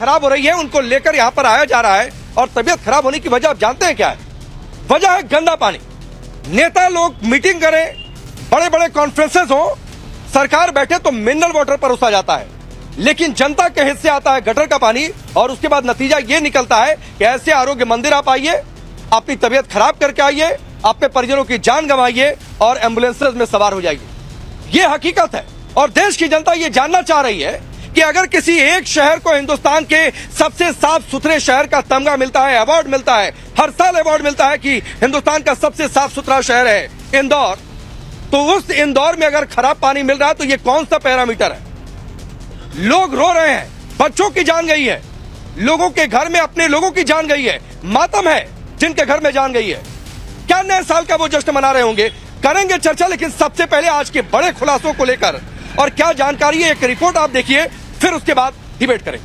खराब हो रही है उनको लेकर यहाँ पर आया जा रहा है। और तबीयत खराब होने की वजह आप जानते हैं क्या है? वजह है गंदा पानी। नेता लोग मीटिंग करें, बड़े बड़े कॉन्फ्रेंसेस हो, सरकार बैठे तो मिनरल वाटर परोसा जाता है, लेकिन जनता के हित से आता है गटर का पानी। और उसके बाद नतीजा ये निकलता है कि ऐसे आरोग्य मंदिर आप आइए, अपनी तबीयत खराब करके आइए, अपने परिजनों की जान गंवाइए और एम्बुलेंसेज में सवार हो जाइए। ये हकीकत है। और देश की जनता ये जानना चाह रही है कि अगर किसी एक शहर को हिंदुस्तान के सबसे साफ सुथरे शहर का तमगा मिलता है, अवार्ड मिलता है, हर साल अवार्ड मिलता है कि हिंदुस्तान का सबसे साफ सुथरा शहर है इंदौर, तो उस इंदौर में अगर खराब पानी मिल रहा है तो ये कौन सा पैरामीटर है? लोग रो रहे हैं, बच्चों की जान गई है, लोगों के घर में अपने लोगों की जान गई है, मातम है जिनके घर में जान गई है। क्या नए साल का वो जश्न मना रहे होंगे? करेंगे चर्चा, लेकिन सबसे पहले आज के बड़े खुलासों को लेकर और क्या जानकारी है, एक रिपोर्ट आप देखिए, फिर उसके बाद डिबेट करें।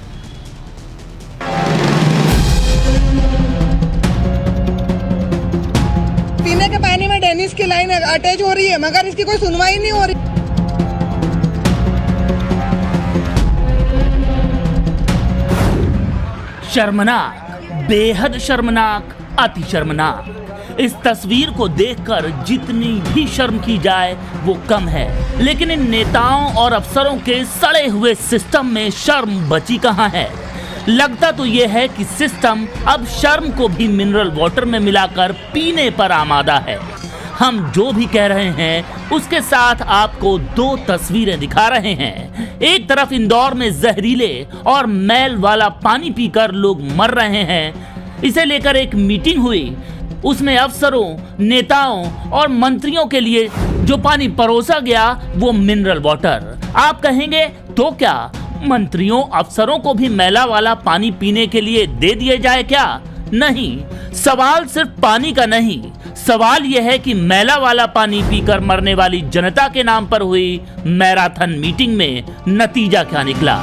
पीने के पानी में डेनिस की लाइन अटैच हो रही है, मगर इसकी कोई सुनवाई नहीं हो रही। शर्मनाक, बेहद शर्मनाक, अति शर्मनाक। इस तस्वीर को देखकर जितनी भी शर्म की जाए वो कम है, लेकिन इन नेताओं और अफसरों के सड़े हुए सिस्टम में शर्म बची कहां है? लगता तो ये है कि सिस्टम अब शर्म को भी मिनरल वाटर में मिलाकर पीने पर आमादा है। हम जो भी कह रहे हैं उसके साथ आपको दो तस्वीरें दिखा रहे हैं। एक तरफ इंदौर में जहरीले और मैल वाला पानी पीकर लोग मर रहे हैं, इसे लेकर एक मीटिंग हुई, उसमें अफसरों, नेताओं और मंत्रियों के लिए जो पानी परोसा गया वो मिनरल वाटर। आप कहेंगे तो क्या मंत्रियों अफसरों को भी मैला वाला पानी पीने के लिए दे दिया जाए क्या? नहीं, सवाल सिर्फ पानी का नहीं, सवाल यह है कि मैला वाला पानी पीकर मरने वाली जनता के नाम पर हुई मैराथन मीटिंग में नतीजा क्या निकला?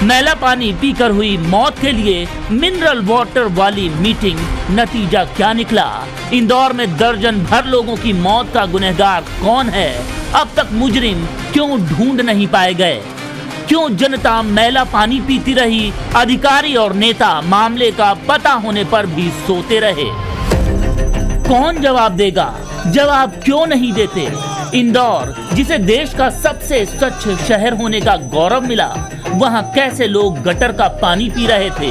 मैला पानी पीकर हुई मौत के लिए मिनरल वाटर वाली मीटिंग, नतीजा क्या निकला? इंदौर में दर्जन भर लोगों की मौत का गुनहगार कौन है? अब तक मुजरिम क्यों ढूंढ नहीं पाए गए? क्यों जनता मैला पानी पीती रही? अधिकारी और नेता मामले का पता होने पर भी सोते रहे। कौन जवाब देगा? जवाब क्यों नहीं देते? इंदौर, जिसे देश का सबसे स्वच्छ शहर होने का गौरव मिला, वहां कैसे लोग गटर का पानी पी रहे थे?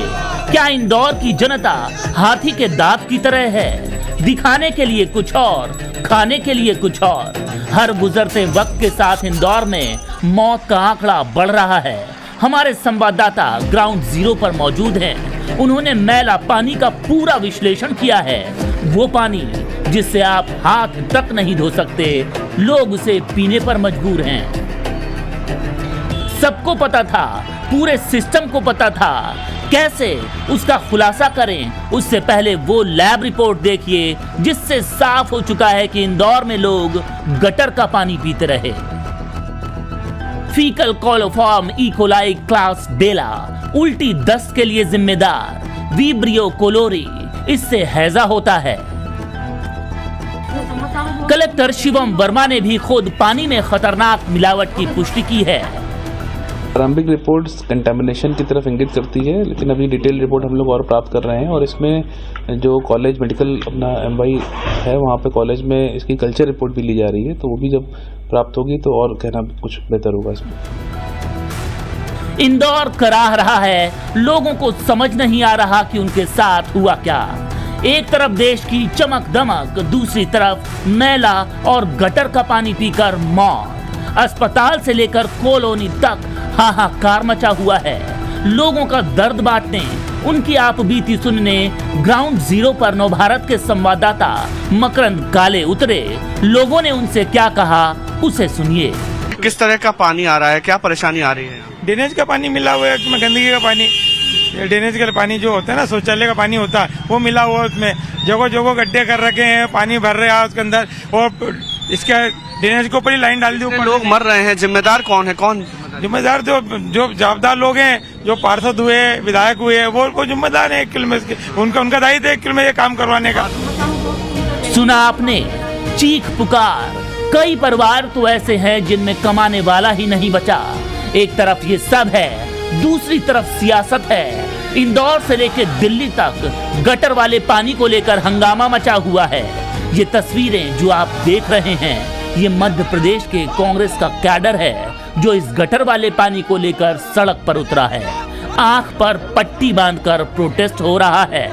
क्या इंदौर की जनता हाथी के दांत की तरह है, दिखाने के लिए कुछ और, खाने के लिए कुछ और? हर गुजरते वक्त के साथ इंदौर में मौत का आंकड़ा बढ़ रहा है। हमारे संवाददाता ग्राउंड जीरो पर मौजूद हैं। उन्होंने मैला पानी का पूरा विश्लेषण किया है, वो पानी जिससे आप हाथ तक नहीं धो सकते, लोग उसे पीने पर मजबूर हैं। सबको पता था, पूरे सिस्टम को पता था, कैसे उसका खुलासा करें? उससे पहले वो लैब रिपोर्ट देखिए जिससे साफ हो चुका है कि इंदौर में लोग गटर का पानी पीते रहे। फीकल कोलोफॉर्म इकोलाई क्लास डेला, उल्टी दस्त के लिए जिम्मेदार विब्रियो कोलोरी, इससे हैजा होता है। कलेक्टर शिवम वर्मा ने भी खुद पानी में खतरनाक मिलावट की पुष्टि की है। प्रारंभिक रिपोर्ट्स कंटामिनेशन की तरफ इंगित करती है, लेकिन अभी डिटेल रिपोर्ट हम लोग और प्राप्त कर रहे हैं और इसमें जो कॉलेज मेडिकल अपना एमवाई है वहाँ पे कॉलेज में इसकी कल्चर रिपोर्ट भी ली जा रही है, तो वो भी जब प्राप्त होगी तो और कहना कुछ बेहतर होगा इसमें। इंदौर कराह रहा है, लोगों को समझ नहीं आ रहा कि उनके साथ हुआ क्या। एक तरफ देश की चमक दमक, दूसरी तरफ मैला और गटर का पानी पीकर मौत। अस्पताल से लेकर कॉलोनी तक हाहाकार मचा हुआ है। लोगों का दर्द बांटने, उनकी आप बीती सुनने ग्राउंड जीरो पर नवभारत के संवाददाता मकरंद काले उतरे। लोगों ने उनसे क्या कहा, उसे सुनिए। किस तरह का पानी आ रहा है, क्या परेशानी आ रही है? ड्रेनेज का पानी मिला हुआ है, उसमें गंदगी का पानी, ड्रेनेज का पानी जो होता है ना, शौचालय का पानी होता है, वो मिला हुआ है उसमें। जगह जगह गड्ढे कर रखे हैं, पानी भर रहे हैं उसके अंदर, और इसका ड्रेनेज के ऊपर ही लाइन डाल दी। लोग मर रहे हैं, जिम्मेदार कौन है? कौन जिम्मेदार? जो जवाबदार लोग हैं, जो पार्षद हुए, विधायक हुए, वो जिम्मेदार है। 1 किलोमीटर उनका दायित्व है 1 किलोमीटर ये काम करवाने का। सुना आपने, चीख पुकार। कई परिवार तो ऐसे हैं जिनमें कमाने वाला ही नहीं बचा। एक तरफ ये सब है दूसरी तरफ सियासत है। इंदौर से लेकर दिल्ली तक गटर वाले पानी को लेकर हंगामा मचा हुआ है। ये तस्वीरें जो आप देख रहे हैं, ये मध्य प्रदेश के कांग्रेस का कैडर है जो इस गटर वाले पानी को लेकर सड़क पर उतरा है। आंख पर पट्टी बांधकर प्रोटेस्ट हो रहा है।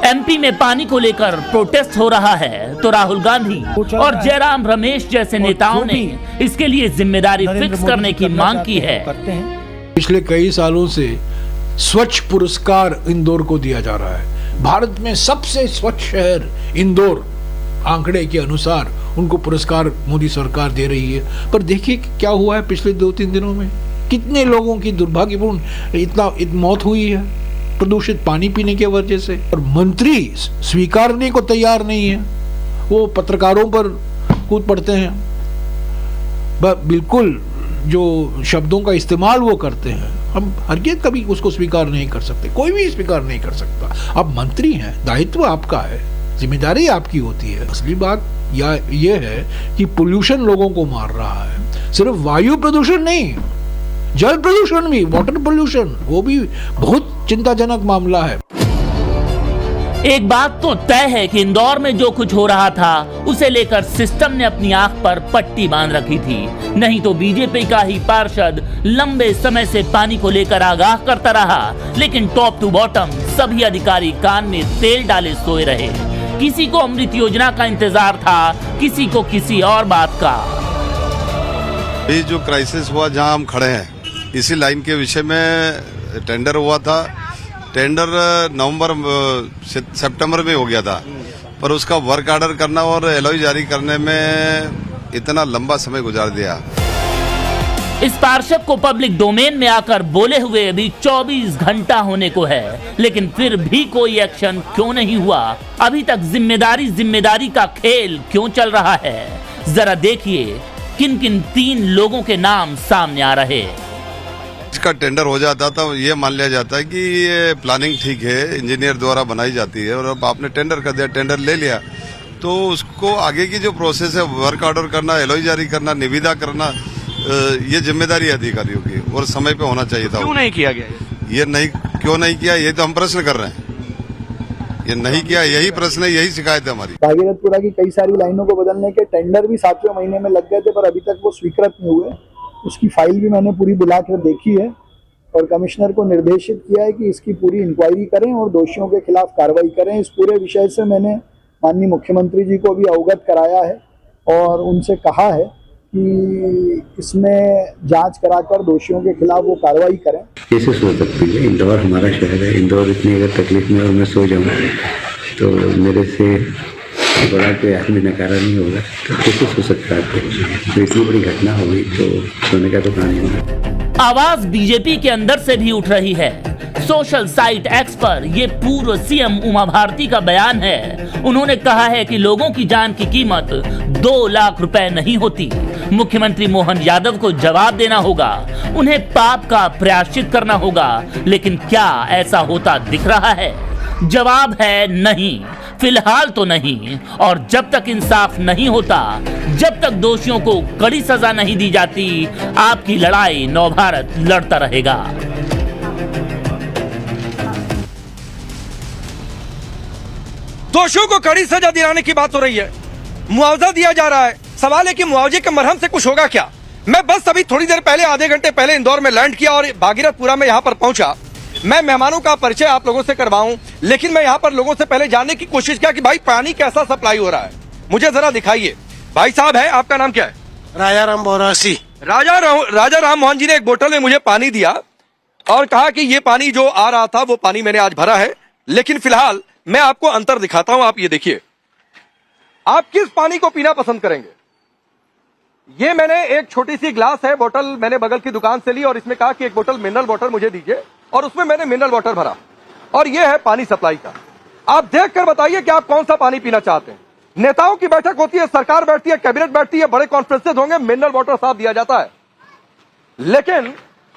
एमपी में पानी को लेकर प्रोटेस्ट हो रहा है तो राहुल गांधी और जयराम रमेश जैसे नेताओं ने इसके लिए जिम्मेदारी फिक्स करने की मांग की है। पिछले कई सालों से स्वच्छ पुरस्कार इंदौर को दिया जा रहा है। भारत में सबसे स्वच्छ शहर इंदौर आंकड़े के अनुसार उनको पुरस्कार मोदी सरकार दे रही है। पर देखिए क्या हुआ है पिछले 2-3 दिनों में, कितने लोगों की दुर्भाग्यपूर्ण इतना मौत हुई है प्रदूषित पानी पीने की वजह से। और मंत्री स्वीकारने को तैयार नहीं है, वो पत्रकारों पर कूद पड़ते हैं, बिल्कुल जो शब्दों का इस्तेमाल वो करते हैं, हम हरगिज़ कभी उसको स्वीकार नहीं कर सकते, कोई भी स्वीकार नहीं कर सकता। आप मंत्री हैं, दायित्व आपका है, जिम्मेदारी आपकी होती है। असली बात ये है कि पोल्यूशन लोगों को मार रहा है, सिर्फ वायु प्रदूषण नहीं, जल प्रदूषण भी, वाटर पोल्यूशन, वो भी बहुत चिंताजनक मामला है। एक बात तो तय है कि इंदौर में जो कुछ हो रहा था उसे लेकर सिस्टम ने अपनी आंख पर पट्टी बांध रखी थी। नहीं तो बीजेपी का ही पार्षद लंबे समय से पानी को लेकर आगाह करता रहा, लेकिन टॉप टू बॉटम सभी अधिकारी कान में तेल डाले सोए रहे। किसी को अमृत योजना का इंतजार था, किसी को किसी और बात का। ये जो क्राइसिस हुआ जहां हम खड़े हैं, इसी लाइन के विषय में टेंडर हुआ था। टेंडर सितंबर में हो गया था, पर उसका वर्क ऑर्डर करना और एलओई जारी करने में इतना लंबा समय गुजार दिया। इस पार्षद को पब्लिक डोमेन में आकर बोले हुए अभी 24 घंटा होने को है, लेकिन फिर भी कोई एक्शन क्यों नहीं हुआ? अभी तक जिम्मेदारी का खेल क्यों चल रहा है? जरा देखिए किन किन 3 लोगों के नाम सामने आ रहे। इसका टेंडर हो जाता तो ये मान लिया जाता है कि ये प्लानिंग ठीक है, इंजीनियर द्वारा बनाई जाती है, और अब आपने टेंडर कर दिया, टेंडर ले लिया, तो उसको आगे की जो प्रोसेस है, वर्क ऑर्डर करना, एलओई जारी करना, निविदा करना, ये जिम्मेदारी है अधिकारियों की, और समय पे होना चाहिए था। क्यों नहीं किया गया ये नहीं क्यों नहीं किया, ये तो हम प्रश्न कर रहे हैं। ये नहीं किया, यही प्रश्न है, यही शिकायत है हमारी। भागीरथपुरा की कई सारी लाइनों को बदलने के टेंडर भी 7वें महीने में लग गए थे, पर अभी तक वो स्वीकृत नहीं हुए। उसकी फाइल भी मैंने पूरी बुलाकर देखी है और कमिश्नर को निर्देशित किया है कि इसकी पूरी इंक्वायरी करें और दोषियों के खिलाफ कार्रवाई करें। इस पूरे विषय से मैंने माननीय मुख्यमंत्री जी को भी अवगत कराया है और उनसे कहा है कि इसमें जांच कराकर दोषियों के खिलाफ वो कार्रवाई करें। कैसे सो सकती है? इंदौर हमारा शहर है। इंदौर इतनी अगर तकलीफ में और मैं सो जाऊँ तो मेरे से बड़ा कोई आदमी नकारा नहीं होगा, तो कैसे सो सकता है? तो इतनी बड़ी घटना हो गई तो सोने का तो कहानी होगा। आवाज बीजेपी के अंदर से भी उठ रही है। सोशल साइट एक्स पर ये पूर्व सीएम उमा भारती का बयान है। उन्होंने कहा है कि लोगों की जान की कीमत 2 लाख रुपए नहीं होती। मुख्यमंत्री मोहन यादव को जवाब देना होगा, उन्हें पाप का प्रायश्चित करना होगा। लेकिन क्या ऐसा होता दिख रहा है? जवाब है नहीं, फिलहाल तो नहीं। और जब तक इंसाफ नहीं होता, जब तक दोषियों को कड़ी सजा नहीं दी जाती, आपकी लड़ाई नवभारत लड़ता रहेगा। दोषियों को कड़ी सजा दिलाने की बात हो रही है, मुआवजा दिया जा रहा है। सवाल है कि मुआवजे के मरहम से कुछ होगा क्या? मैं बस अभी थोड़ी देर पहले, आधे घंटे पहले इंदौर में लैंड किया और भागीरथपुरा में यहां पर पहुंचा। मैं मेहमानों का परिचय आप लोगों से करवाऊं, लेकिन मैं यहां पर लोगों से पहले जानने की कोशिश किया कि भाई पानी कैसा सप्लाई हो रहा है, मुझे जरा दिखाइए। भाई साहब है, आपका नाम क्या है? राजा राम बोरासी। राजा राम मोहन जी ने एक बोतल में मुझे पानी दिया और कहा कि ये पानी जो आ रहा था वो पानी मैंने आज भरा है, लेकिन फिलहाल मैं आपको अंतर दिखाता हूं। आप ये देखिए, आप किस पानी को पीना पसंद करेंगे? ये मैंने एक छोटी सी ग्लास है, बोतल मैंने बगल की दुकान से ली और इसमें कहा कि एक बोतल मिनरल वाटर मुझे दीजिए, और उसमें मैंने मिनरल वाटर भरा। और ये है पानी सप्लाई का। आप देखकर बताइए कि आप कौन सा पानी पीना चाहते हैं। नेताओं की बैठक होती है, सरकार बैठती है, कैबिनेट बैठती है, बड़े कॉन्फ्रेंसेस होंगे, मिनरल वाटर साफ दिया जाता है, लेकिन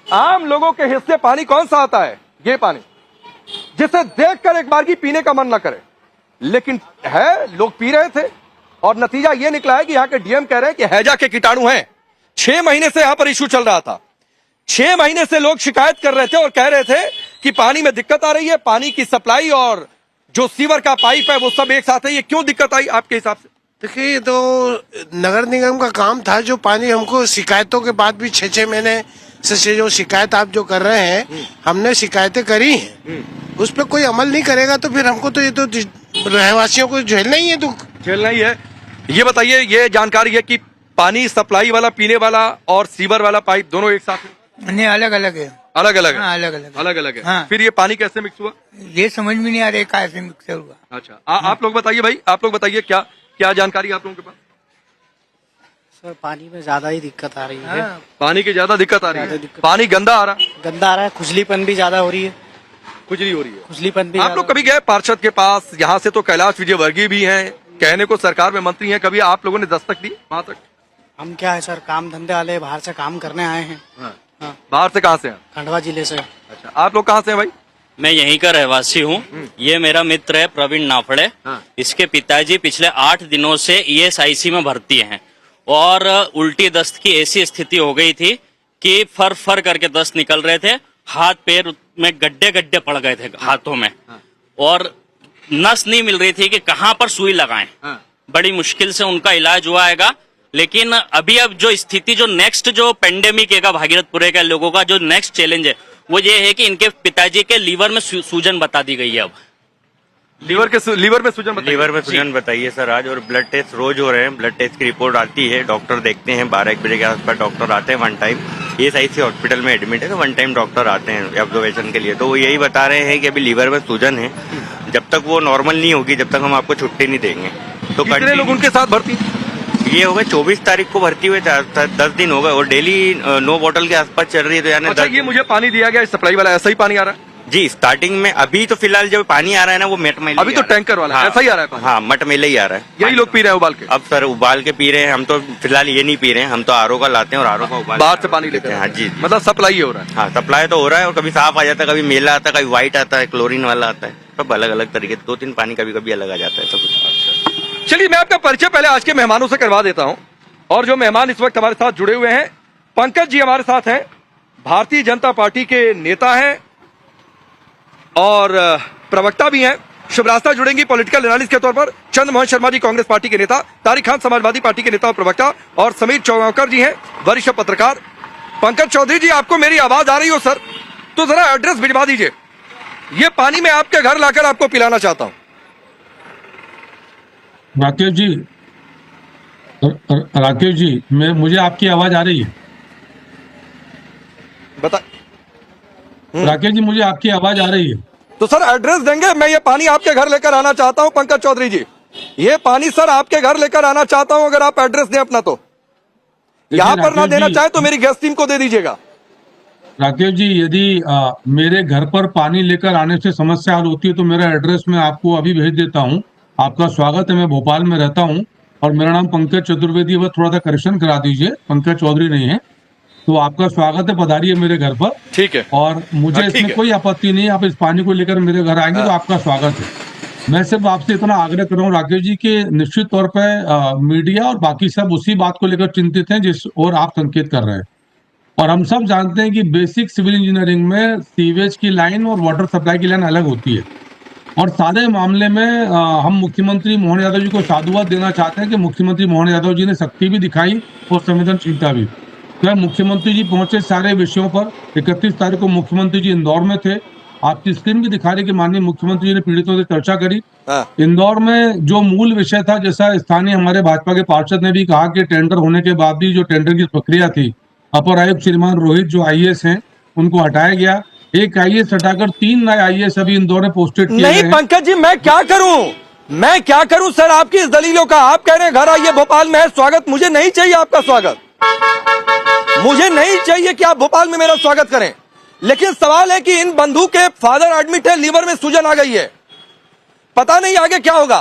आम लोगों के हिस्से पानी कौन सा आता है? ये पानी जिसे देखकर एक बार की पीने का मन न करे, लेकिन है, लोग पी रहे थे और नतीजा ये निकला है कि यहाँ के डीएम कह रहे हैं कि हैजा के कीटाणु हैं। 6 महीने से यहां पर इश्यू चल रहा था 6 महीने से लोग शिकायत कर रहे थे और कह रहे थे कि पानी में दिक्कत आ रही है, पानी की सप्लाई और जो सीवर का पाइप है वो सब एक साथ है। ये क्यों दिक्कत आई आपके हिसाब से? देखिए, ये तो नगर निगम का काम था। जो पानी हमको शिकायतों के बाद भी 6 महीने से जो शिकायत आप जो कर रहे हैं, हमने शिकायतें करी हैं, उस पर कोई अमल नहीं करेगा तो फिर हमको तो ये तो रहवासियों को झेलना ही है, दुख झेलना ही है। ये बताइए, ये जानकारी है कि पानी सप्लाई वाला, पीने वाला और सीवर वाला पाइप दोनों एक साथ है? नहीं, अलग अलग है। अलग अलग है? हाँ, अलग अलग अलग अलग है। हाँ। फिर ये पानी कैसे मिक्स हुआ? ये समझ में नहीं आ रहा है कैसे मिक्सर हुआ। अच्छा, आप लोग बताइए भाई, आप लोग बताइए क्या क्या जानकारी आप लोगों के पास? सर, पानी में ज्यादा ही दिक्कत आ रही है। पानी की ज्यादा दिक्कत आ रही है? पानी गंदा आ रहा है? गंदा आ रहा है, खुजलीपन भी ज्यादा हो रही है। खुजली हो रही है? खुजलीपन भी। आप लोग कभी गए पार्षद के पास? यहाँ से तो कैलाश विजयवर्गीय भी हैं, कहने को सरकार में मंत्री हैं, कभी आप लोगों ने दस्तक दी वहाँ तक? हम क्या है सर, काम धंधे वाले बाहर से काम करने आए हैं। हाँ। बाहर से कहाँ से हैं? खंडवा जिले से। अच्छा, आप लोग कहाँ से हैं भाई? मैं यहीं का रहवासी हूँ। ये मेरा मित्र है प्रवीण नाफड़े। इसके पिताजी पिछले 8 दिनों से ESIC में भर्ती हैं और उल्टी दस्त की ऐसी स्थिति हो गई थी कि फर फर करके दस्त निकल रहे थे, हाथ पैर में गड्ढे गड्ढे पड़ गए थे हाथों में, और नस नहीं मिल रही थी कि कहाँ पर सुई लगाएं। बड़ी मुश्किल से उनका इलाज हुआ हैगा। लेकिन अभी अब जो स्थिति, जो नेक्स्ट जो पेंडेमिक है भागीरथपुरे के लोगों का जो नेक्स्ट चैलेंज है वो ये है कि इनके पिताजी के लीवर में सूजन बता दी गई है। अब लीवर में सूजन बताइए सर आज, और ब्लड टेस्ट रोज हो रहे हैं। ब्लड टेस्ट की रिपोर्ट आती है, डॉक्टर देखते हैं, 12-1 बजे के आसपास डॉक्टर आते हैं। 1 टाइम ESIC हॉस्पिटल में एडमिट है तो 1 टाइम डॉक्टर आते हैं ऑब्जर्वेशन के लिए। तो वो यही बता रहे हैं कि अभी लीवर में सूजन है, जब तक वो नॉर्मल नहीं होगी जब तक हम आपको छुट्टी नहीं देंगे। तो कितने लोग उनके साथ भर्ती? ये हो गए 24 तारीख को भर्ती हुए, 10 दिन हो गए और डेली 9 बोतल के आसपास चल रही है। तो यानी अच्छा, ये मुझे पानी दिया गया सप्लाई वाला ऐसा ही पानी आ रहा है? जी, स्टार्टिंग में अभी तो फिलहाल जो पानी आ रहा है ना वो मटमेले, अभी तो टैंकर वाला ऐसा ही आ रहा है पानी? हाँ, मटमेले ही आ रहा है। यही लोग पी रहे हैं उबाल के? अब सर उबाल के पी रहे हैं, हम तो फिलहाल ये नहीं पी रहे हैं, हम तो RO का लाते हैं और RO का उबाल बाहर से पानी लेते हैं। हाँ जी, मतलब सप्लाई हो रहा है? हाँ, सप्लाई तो हो रहा है और कभी साफ आ जाता है, कभी मेला आता है, कभी व्हाइट आता है, क्लोरीन वाला आता है, सब अलग अलग तरीके, 2-3 पानी कभी कभी अलग आ जाता है सब कुछ। चलिए, मैं आपका परिचय पहले आज के मेहमानों से करवा देता हूँ। और जो मेहमान इस वक्त हमारे साथ जुड़े हुए हैं, पंकज जी हमारे साथ हैं, भारतीय जनता पार्टी के नेता हैं और प्रवक्ता भी हैं। शुभरास्ता जुड़ेंगी पॉलिटिकल एनालिस्ट के तौर पर चंद्रमोहन शर्मा जी, कांग्रेस पार्टी के नेता, तारिक खान समाजवादी पार्टी के नेता और प्रवक्ता, और समीर चौगांवकर जी हैं, वरिष्ठ पत्रकार। पंकज चौधरी जी, आपको मेरी आवाज आ रही हो सर? तो जरा एड्रेस भिजवा दीजिए। ये पानी मैं आपके घर लाकर आपको पिलाना चाहता हूं। राकेश जी, मुझे आपकी आवाज आ रही है? बता। राकेश जी, मुझे आपकी आवाज आ रही है? तो सर एड्रेस देंगे? मैं ये पानी आपके घर लेकर आना चाहता हूं पंकज चौधरी जी, ये पानी सर आपके घर लेकर आना चाहता हूं। अगर आप एड्रेस दें अपना तो। यहां पर ना देना चाहे तो मेरी गैस टीम को दे दीजिएगा। राकेश जी, यदि मेरे घर पर पानी लेकर आने से समस्या हल होती है तो मेरा एड्रेस मैं आपको अभी भेज देता हूं। आपका स्वागत है। मैं भोपाल में रहता हूं और मेरा नाम पंकज चतुर्वेदी। वह थोड़ा सा करेक्शन करा दीजिए, पंकज चौधरी नहीं है। तो आपका स्वागत है, पधारिए मेरे घर पर। ठीक है। और मुझे इसमें कोई आपत्ति नहीं है, आप इस पानी को लेकर मेरे घर आएंगे तो आपका स्वागत है। मैं सिर्फ आपसे इतना आग्रह कर रहा हूँ राकेश जी कि निश्चित तौर पर मीडिया और बाकी सब उसी बात को लेकर चिंतित हैं जिस और आप संकेत कर रहे हैं। और हम सब जानते हैं कि बेसिक सिविल इंजीनियरिंग में सीवेज की लाइन और वाटर सप्लाई की लाइन अलग होती है। और सारे मामले में हम मुख्यमंत्री मोहन यादव जी को साधुवाद देना चाहते हैं कि मुख्यमंत्री मोहन यादव जी ने सख्ती भी दिखाई और संवेदनशीलता भी। तो मुख्यमंत्री जी पहुंचे सारे विषयों पर। 31 तारीख को मुख्यमंत्री जी इंदौर में थे। आपकी स्क्रीन भी दिखा रही कि माननीय मुख्यमंत्री जी ने पीड़ितों से चर्चा करी। इंदौर में जो मूल विषय था, जैसा स्थानीय हमारे भाजपा के पार्षद ने भी कहा कि टेंडर होने के बाद भी जो टेंडर की प्रक्रिया थी, अपर आयुक्त श्रीमान रोहित जो IAS हैं उनको हटाया गया। एक IAS हटाकर 3 नए IAS अभी इंदौर में पोस्टेड किए नहीं पंकज जी, मैं क्या करूं सर आपकी इस दलीलों का? आप कह रहे हैं घर आइए, भोपाल में है स्वागत। मुझे नहीं चाहिए आपका स्वागत, मुझे नहीं चाहिए कि आप भोपाल में मेरा स्वागत करें। लेकिन सवाल है कि इन बंधु के फादर एडमिट है, लीवर में सूजन आ गई है, पता नहीं आगे क्या होगा।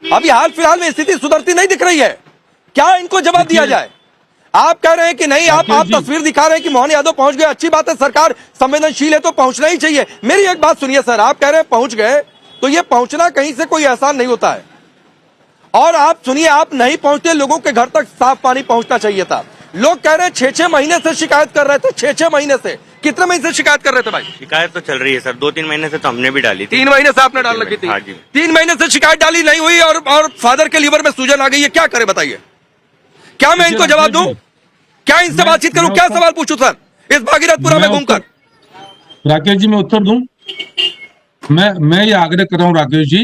अभी हाल फिलहाल में स्थिति सुधरती नहीं दिख रही है, क्या इनको जवाब दिया जाए? आप कह रहे हैं कि नहीं, आप तस्वीर दिखा रहे हैं कि मोहन यादव पहुंच गए, अच्छी बात है, सरकार संवेदनशील है तो पहुंचना ही चाहिए। मेरी एक बात सुनिए सर, आप कह रहे हैं पहुंच गए, तो ये पहुंचना कहीं से कोई एहसान नहीं होता है। और आप सुनिए, आप नहीं पहुंचते, लोगों के घर तक साफ पानी पहुंचना चाहिए था। लोग कह रहे हैं 6-6 महीने से शिकायत कर रहे थे, 6-6 महीने से। कितने महीने से शिकायत कर रहे थे भाई? शिकायत तो चल रही है सर, 2-3 महीने से तो हमने भी डाली थी। 3 महीने से आपने डाल रखी थी? हाँ जी। 3 महीने से शिकायत डाली नहीं हुई और फादर के लीवर में सूजन आ गई है, क्या करे बताइए? क्या मैं इनको जवाब दूं? क्या इनसे बातचीत करूं? क्या सवाल पूछूं सर इस भागीरथपुरा में घूमकर? राकेश जी मैं उत्तर दूं? मैं ये आग्रह कर रहा हूँ राकेश जी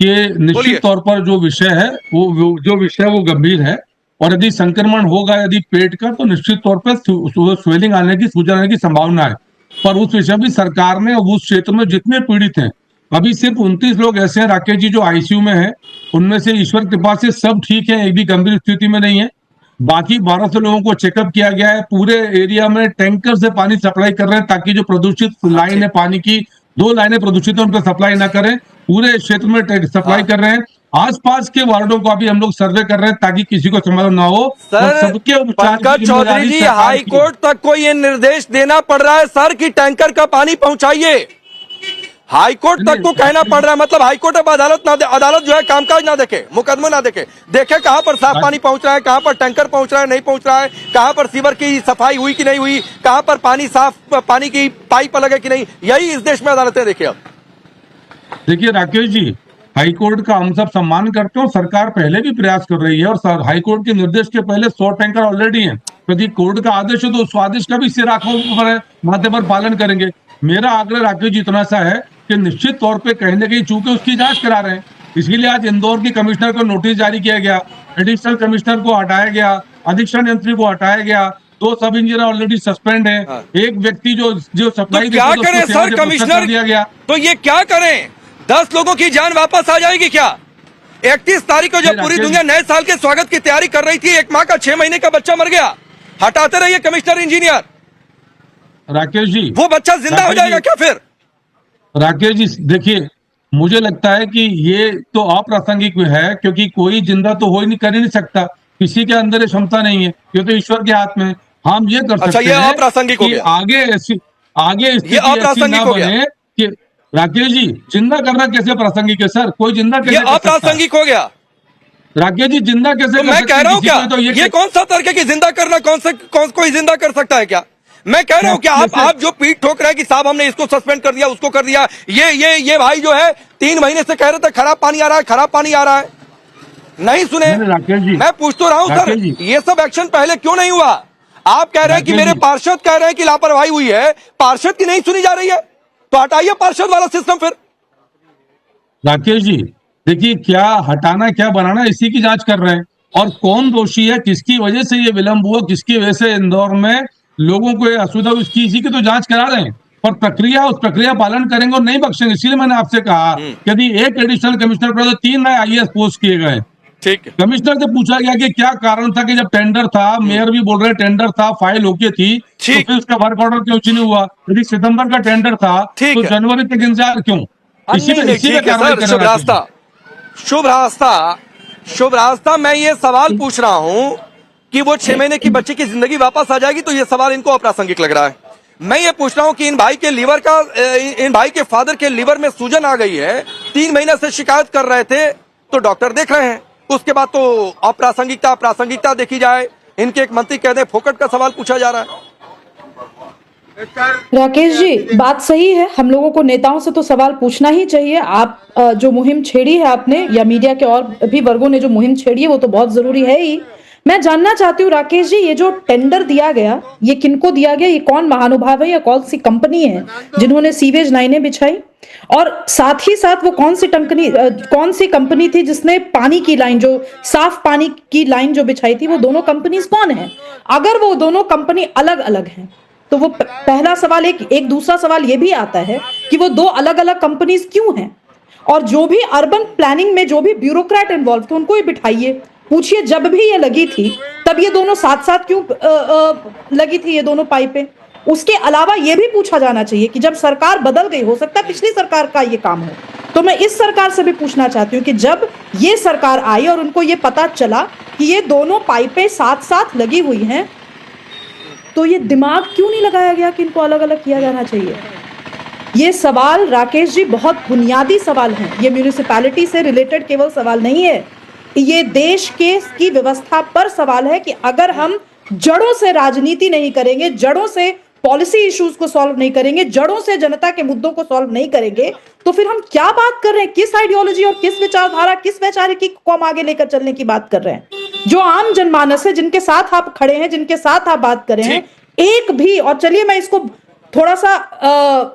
कि निश्चित तौर पर जो विषय है वो गंभीर है, और यदि संक्रमण होगा यदि पेट का, तो निश्चित तौर पर स्वेलिंग आने की, सूजन आने की संभावना है। पर उस विषय में सरकार ने उस क्षेत्र में जितने पीड़ित हैं, अभी सिर्फ 29 लोग ऐसे हैं राकेश जी जो आईसीयू में हैं, उनमें से ईश्वर कृपा से सब ठीक है, एक भी गंभीर स्थिति में नहीं है। बाकी 1200 लोगों को चेकअप किया गया है। पूरे एरिया में टैंकर से पानी सप्लाई कर रहे हैं ताकि जो प्रदूषित लाइन है पानी की, 2 लाइनें प्रदूषित है, उन पर सप्लाई ना करें। पूरे क्षेत्र में सप्लाई कर रहे हैं। आसपास के वार्डों का भी हम लोग सर्वे कर रहे हैं ताकि किसी को समस्या ना हो। सर सबके पंकज चौधरी जी, हाई कोर्ट तक को ये निर्देश देना पड़ रहा है सर कि टैंकर का पानी पहुंचाइए। हाई कोर्ट तक को कहना पड़ रहा है, मतलब हाई कोर्ट अब अदालत जो है कामकाज ना देखे, मुकदमा ना देखे कहां पर साफ पानी पहुंच रहा है, कहां पर टैंकर पहुंच रहा है नहीं पहुंच रहा है, कहां पर सीवर की सफाई हुई कि नहीं हुई, कहां पर पानी साफ पानी की पाइप अलग है कि नहीं। यही इस देश में अदालतें देखिए। अब देखिए राकेश जी, हाई कोर्ट का हम सब सम्मान करते हैं, सरकार पहले भी प्रयास कर रही है, और हाई कोर्ट के निर्देश के पहले 100 टैंकर ऑलरेडी हैं। यदि कोर्ट का आदेश है तो उस आदेश का भी सिर आंखों पर माथे पर पालन करेंगे। मेरा आग्रह राकेश जी इतना सा है कि निश्चित तौर पे कहीं ना कहीं चूंकि उसकी जांच करा रहे हैं, इसलिए आज इंदौर के कमिश्नर को नोटिस जारी किया गया, एडिशनल कमिश्नर को हटाया गया, अधीक्षण यंत्री को हटाया गया, 2 सब इंजीनियर ऑलरेडी सस्पेंड है, एक व्यक्ति जो सप्लाई तो क्या करें सर कमिश्नर? दिया गया तो ये क्या करें? 10 लोगों की जान वापस आ जाएगी क्या? 31 तारीख को जब पूरी दुनिया नए साल के स्वागत की तैयारी कर रही थी, एक माँ का 6 महीने का बच्चा मर गया, हटाते रहिए कमिश्नर इंजीनियर। राकेश जी वो बच्चा जिंदा हो जाएगा क्या फिर? राकेश जी देखिए, मुझे लगता है कि ये तो अप्रासंगिक है, क्योंकि कोई जिंदा तो हो ही नहीं, कर ही नहीं सकता, किसी के अंदर ये क्षमता नहीं है, ये तो ईश्वर के हाथ में। हम ये कर सकते ये हैं अप्रासंगिक हो कि गया। आगे स्थिति ऐसी ना बने कि राकेश जी जिंदा करना कैसे प्रासंगिक है सर? कोई जिंदा कैसे ये अप्रासंगिक हो गया राकेश जी? जिंदा कैसे तो मैं कह रहा हूँ क्या ये कौन सा तर्क है कि जिंदा करना कोई जिंदा कर सकता है क्या? मैं कह रहा हूँ कि आप जो पीठ ठोक रहे हैं कि साहब हमने इसको सस्पेंड कर दिया, उसको कर दिया, ये भाई जो है 3 महीने से कह रहे थे खराब पानी आ रहा है, खराब पानी आ रहा है, नहीं सुने। मैं पूछ तो रहा हूँ सर, ये सब एक्शन पहले क्यों नहीं हुआ? आप कह रहे हैं कि मेरे पार्षद कह रहे हैं कि लापरवाही हुई है, पार्षद की नहीं सुनी जा रही है, तो हटाइए पार्षद वाला सिस्टम फिर। राकेश जी देखिए, क्या हटाना क्या बनाना इसी की जांच कर रहे हैं, और कौन दोषी है, किसकी वजह से ये विलंब हुआ, किसकी वजह से इंदौर में लोगों को असुविधा उसकी, इसी की तो जांच करा रहे हैं। पर उस प्रक्रिया पालन करेंगे और नहीं बख्शेंगे। इसीलिए मैंने आपसे कहा कि यदि एक एडिशनल कमिश्नर पर 3 नए आईएएस पोस्ट किए गए। ठीक है। कमिश्नर से पूछा गया कि क्या कारण था कि जब टेंडर था, मेयर भी बोल रहे टेंडर था, फाइल ओके थी, तो फिर उसका वर्क ऑर्डर क्यों नहीं हुआ? यदि सितंबर का टेंडर था तो जनवरी तक इंतजार क्यों? इसी पे कार्रवाई शुभ रास्ता मैं ये सवाल पूछ रहा हूं कि वो 6 महीने की बच्ची की जिंदगी वापस आ जाएगी, तो ये सवाल इनको अप्रासंगिक लग रहा है। मैं ये पूछ रहा हूं कि इन भाई के फादर के लीवर में सूजन आ गई है, 3 महीने से शिकायत कर रहे थे, तो डॉक्टर देख रहे हैं, उसके बाद तो अप्रासंगिकता देखी जाए, इनके एक मंत्री कह दे फोकट का सवाल पूछा जा रहा है। राकेश जी बात सही है, हम लोगों को नेताओं से तो सवाल पूछना ही चाहिए। आप जो मुहिम छेड़ी है आपने, या मीडिया के और भी वर्गों ने जो मुहिम छेड़ी है, वो तो बहुत जरूरी है ही। मैं जानना चाहती हूँ राकेश जी, ये जो टेंडर दिया गया, ये किनको दिया गया? ये कौन महानुभाव है या कौन सी कंपनी है जिन्होंने सीवेज लाइनें बिछाई? और साथ ही साथ वो कौन सी कंपनी थी जिसने पानी की लाइन, जो साफ पानी की लाइन जो बिछाई थी, वो दोनों कंपनीज कौन है? अगर वो दोनों कंपनी अलग अलग हैं तो वो पहला सवाल एक दूसरा सवाल ये भी आता है कि वो 2 अलग अलग कंपनीज क्यों हैं? और जो भी अर्बन प्लानिंग में जो भी ब्यूरोक्रेट इन्वॉल्व थे उनको ही बिठाइए, पूछिए जब भी ये लगी थी तब ये दोनों साथ साथ क्यों लगी थी ये दोनों पाइपें? उसके अलावा ये भी पूछा जाना चाहिए कि जब सरकार बदल गई, हो सकता है पिछली सरकार का ये काम हो, तो मैं इस सरकार से भी पूछना चाहती हूँ कि जब ये सरकार आई और उनको ये पता चला कि ये दोनों पाइपें साथ साथ लगी हुई हैं, तो ये दिमाग क्यों नहीं लगाया गया कि इनको अलग अलग किया जाना चाहिए? ये सवाल राकेश जी बहुत बुनियादी सवाल हैं। ये म्यूनिसिपैलिटी से रिलेटेड केवल सवाल नहीं है, ये देश की व्यवस्था पर सवाल है कि अगर हम जड़ों से राजनीति नहीं करेंगे, जड़ों से पॉलिसी इश्यूज को सॉल्व नहीं करेंगे, जड़ों से जनता के मुद्दों को सॉल्व नहीं करेंगे, तो फिर हम क्या बात कर रहे हैं? किस आइडियोलॉजी और किस विचारधारा, किस वैचारिकी को हम आगे लेकर चलने की बात कर रहे हैं? जो आम जनमानस है, जिनके साथ आप खड़े हैं, जिनके साथ आप बात कर रहे हैं, एक भी, और चलिए मैं इसको थोड़ा सा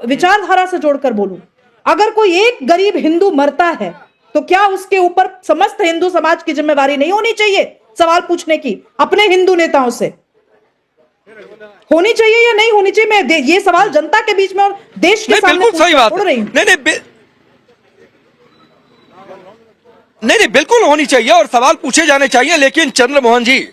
विचारधारा से जोड़कर बोलूं, अगर कोई एक गरीब हिंदू मरता है तो क्या उसके ऊपर समस्त हिंदू समाज की जिम्मेवारी नहीं होनी चाहिए सवाल पूछने की अपने हिंदू नेताओं से? होनी चाहिए या नहीं होनी चाहिए? मैं ये सवाल जनता के बीच में और देश के सामने बिल्कुल सही बात छोड़ रही हूं। नहीं, बिल्कुल होनी चाहिए और सवाल पूछे जाने चाहिए। लेकिन चंद्रमोहन जी,